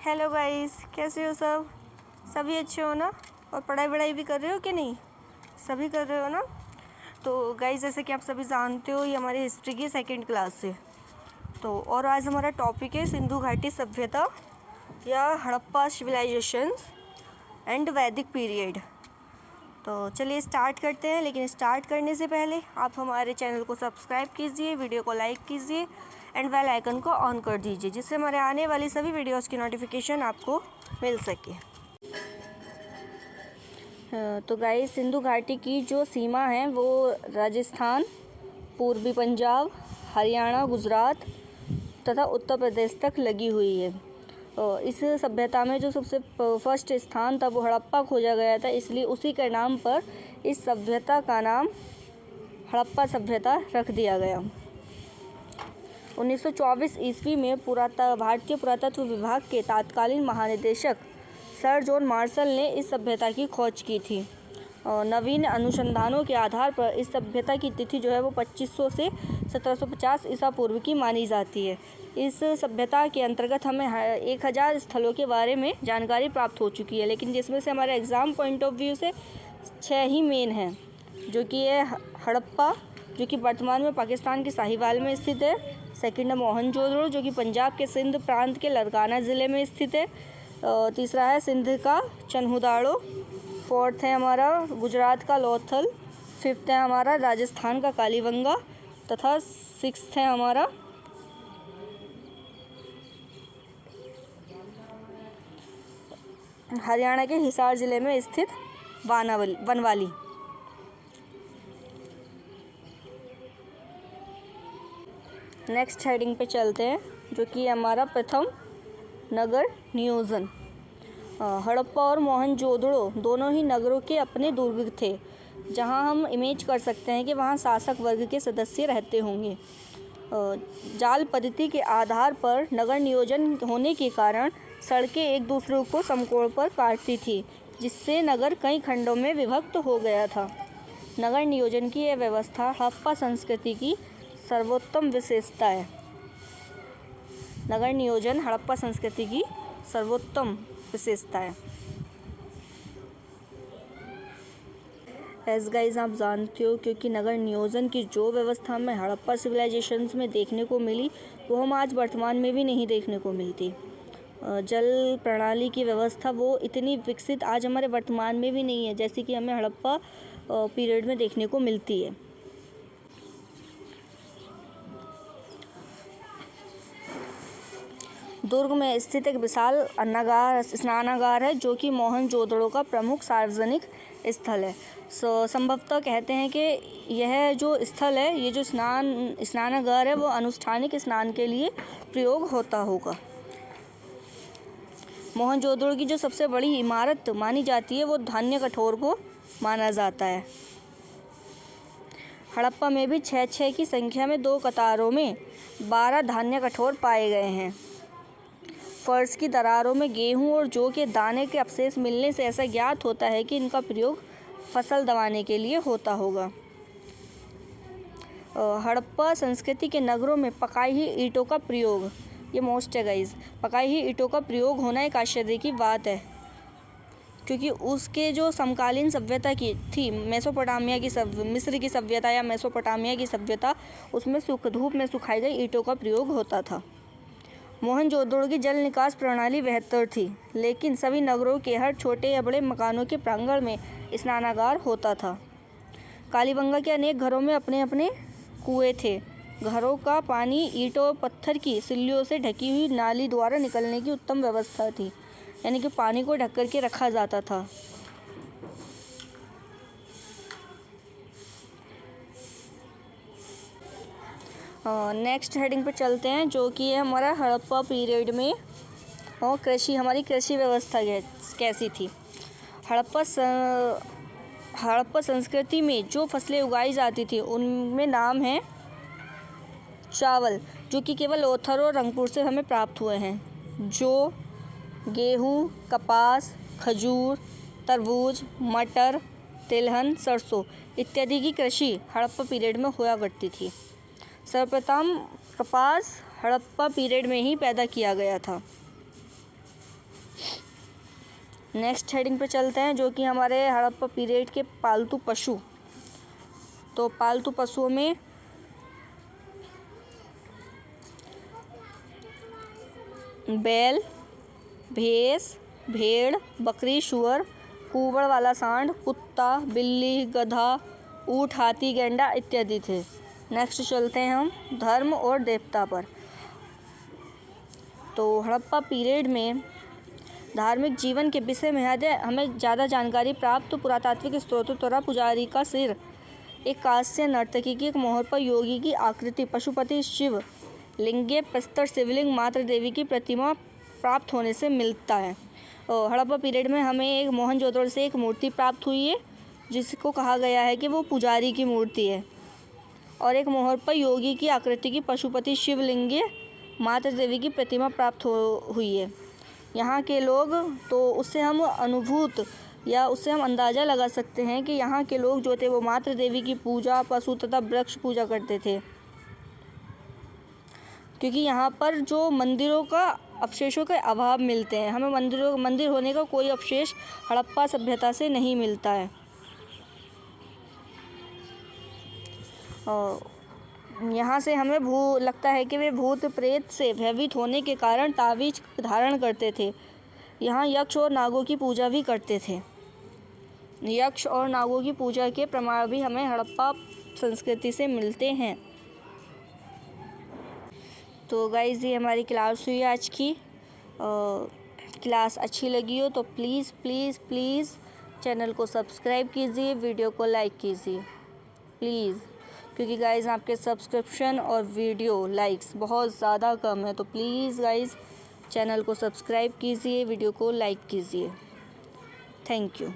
Hello guys, कैसे हो सब? सभी अच्छे हो ना? और पढ़ाई भी कर रहे हो कि नहीं? सभी कर रहे हो ना? तो गाइस, जैसे कि आप सभी जानते हो, ये हमारी हिस्ट्री की सेकंड क्लास है। तो और आज हमारा टॉपिक है सिंधु घाटी सभ्यता या हड़प्पा सिविलाइजेशंस एंड वैदिक पीरियड। तो चलिए स्टार्ट करते हैं, लेकिन स्टार्ट करने से पहले आप हमारे चैनल को सब्सक्राइब कीजिए, वीडियो को लाइक कीजिए एंड बेल आइकन को ऑन कर दीजिए, जिससे हमारे आने वाली सभी वीडियोस की नोटिफिकेशन आपको मिल सके। तो गाइस, सिंधु घाटी की जो सीमा है वो राजस्थान, पूर्वी पंजाब, हरियाणा, गुजरात तथा उत्तर प्रदेश तक लगी हुई है। इस सभ्यता में जो सबसे फर्स्ट स्थान था वो हड़प्पा खोजा गया था, इसलिए उसी के नाम पर इस सभ्यता का नाम हड़प्पा सभ्यता रख दिया गया। 1924 ईस्वी में भारतीय पुरातत्व विभाग के तत्कालीन महानिदेशक सर जॉन मार्शल ने इस सभ्यता की खोज की थी। नवीन अनुसंधानों के आधार पर इस सभ्यता की तिथि जो है वो 2500 से 1750 ईसा पूर्व की मानी जाती है। इस सभ्यता के अंतर्गत हमें 1000 स्थलों के बारे में जानकारी प्राप्त हो चुकी है, लेकिन जिसमें से हमारे एग्ज़ाम पॉइंट ऑफ व्यू से 6 ही मेन हैं, जो कि है हड़प्पा, जो कि वर्तमान में पाकिस्तान के साहिवाल में स्थित है। सेकंड है मोहनजोदड़ो, जो कि पंजाब के सिंध प्रांत के लरकाना ज़िले में स्थित है। तीसरा है सिंध का चन्हुदाड़ो। फोर्थ है हमारा गुजरात का लोथल। फिफ्थ है हमारा राजस्थान का कालीबंगा तथा सिक्स्थ है हमारा हरियाणा के हिसार ज़िले में स्थित बनवाली। नेक्स्ट हेडिंग पे चलते हैं, जो कि हमारा प्रथम नगर नियोजन। हड़प्पा और मोहनजोदड़ो दोनों ही नगरों के अपने दुर्ग थे, जहां हम इमेज कर सकते हैं कि वहां शासक वर्ग के सदस्य रहते होंगे। जाल पद्धति के आधार पर नगर नियोजन होने के कारण सड़कें एक दूसरे को समकोण पर काटती थी, जिससे नगर कई खंडों में विभक्त हो गया था। नगर नियोजन की यह व्यवस्था हड़प्पा संस्कृति की सर्वोत्तम विशेषता है। नगर नियोजन हड़प्पा संस्कृति की सर्वोत्तम विशेषता है। एज गाइज, आप जानते हो, क्योंकि नगर नियोजन की जो व्यवस्था हमें हड़प्पा सिविलाइजेशंस में देखने को मिली वो हम आज वर्तमान में भी नहीं देखने को मिलती। जल प्रणाली की व्यवस्था वो इतनी विकसित आज हमारे वर्तमान में भी नहीं है, जैसे कि हमें हड़प्पा पीरियड में देखने को मिलती है। दुर्ग में स्थित एक विशाल स्नानागार है, जो कि मोहनजोदड़ो का प्रमुख सार्वजनिक स्थल है। संभवतः कहते हैं कि यह जो स्थल है, ये जो स्नानागार है, वो अनुष्ठानिक स्नान के लिए प्रयोग होता होगा। मोहनजोदड़ो की जो सबसे बड़ी इमारत मानी जाती है वो धान्य कठोर को माना जाता है। हड़प्पा में भी 6 की संख्या में 2 कतारों में 12 धान्य कठोर पाए गए हैं। फर्श की दरारों में गेहूं और जौ के दाने के अवशेष मिलने से ऐसा ज्ञात होता है कि इनका प्रयोग फसल दबाने के लिए होता होगा। हड़प्पा संस्कृति के नगरों में पकाई हुई ईंटों का प्रयोग, ये मोस्ट है गाइज, पकाई हुई ईंटों का प्रयोग होना एक आश्चर्य की बात है, क्योंकि उसके जो समकालीन सभ्यता की थी मेसोपोटामिया की मिस्र की सभ्यता या मेसोपोटामिया की सभ्यता, उसमें धूप में सुखाई गई ईंटों का प्रयोग होता था। मोहनजोदड़ो की जल निकास प्रणाली बेहतर थी, लेकिन सभी नगरों के हर छोटे या बड़े मकानों के प्रांगण में स्नानागार होता था। कालीबंगा के अनेक घरों में अपने अपने कुएं थे। घरों का पानी ईंटों और पत्थर की सिल्लियों से ढकी हुई नाली द्वारा निकलने की उत्तम व्यवस्था थी, यानी कि पानी को ढक कर के रखा जाता था। नेक्स्ट हेडिंग पर चलते हैं, जो कि है हमारा हड़प्पा पीरियड में और हमारी कृषि व्यवस्था कैसी थी। हड़प्पा संस्कृति में जो फसलें उगाई जाती थी उनमें नाम है चावल, जो कि केवल लोथल और रंगपुर से हमें प्राप्त हुए हैं। जौ, गेहूँ, कपास, खजूर, तरबूज, मटर, तिलहन, सरसों इत्यादि की कृषि हड़प्पा पीरियड में हुआ करती थी। सर्वप्रथम कपास हड़प्पा पीरियड में ही पैदा किया गया था। नेक्स्ट हेडिंग पे चलते हैं, जो कि हमारे हड़प्पा पीरियड के पालतू पशु। तो पालतू पशुओं में बैल, भैंस, भेड़, बकरी, सूअर, कुंवड़ वाला सांड, कुत्ता, बिल्ली, गधा, ऊँट, हाथी, गैंडा इत्यादि थे। नेक्स्ट चलते हैं हम धर्म और देवता पर। तो हड़प्पा पीरियड में धार्मिक जीवन के विषय में हमें ज़्यादा जानकारी प्राप्त पुरातात्विक स्रोतों द्वारा पुजारी का सिर, एक कांस्य नर्तकी की एक मोहर पर योगी की आकृति, पशुपति शिव, लिंगीय प्रस्तर शिवलिंग, मातृ देवी की प्रतिमा प्राप्त होने से मिलता है। और हड़प्पा पीरियड में हमें एक मोहनजोदड़ो से एक मूर्ति प्राप्त हुई है, जिसको कहा गया है कि वो पुजारी की मूर्ति है, और एक मोहर पर योगी की आकृति की पशुपति शिवलिंगीय मातृ देवी की प्रतिमा प्राप्त हुई है। यहाँ के लोग, तो उससे हम अनुभूत या उससे हम अंदाज़ा लगा सकते हैं कि यहाँ के लोग जो थे वो मातृ देवी की पूजा, पशु तथा वृक्ष पूजा करते थे, क्योंकि यहाँ पर जो मंदिरों का अवशेषों के अभाव मिलते हैं। हमें मंदिर होने का कोई अवशेष हड़प्पा सभ्यता से नहीं मिलता है। और यहाँ से हमें लगता है कि वे भूत प्रेत से भयभीत होने के कारण ताबीज धारण करते थे। यहाँ यक्ष और नागों की पूजा भी करते थे। यक्ष और नागों की पूजा के प्रमाण भी हमें हड़प्पा संस्कृति से मिलते हैं। तो गाइज़, ये हमारी क्लास हुई आज की। क्लास अच्छी लगी हो तो प्लीज़ प्लीज़ प्लीज़ चैनल को सब्सक्राइब कीजिए, वीडियो को लाइक कीजिए प्लीज़, क्योंकि गाइज़ आपके सब्सक्रिप्शन और वीडियो लाइक्स बहुत ज़्यादा कम है। तो प्लीज़ गाइज़ चैनल को सब्सक्राइब कीजिए, वीडियो को लाइक कीजिए। Thank you.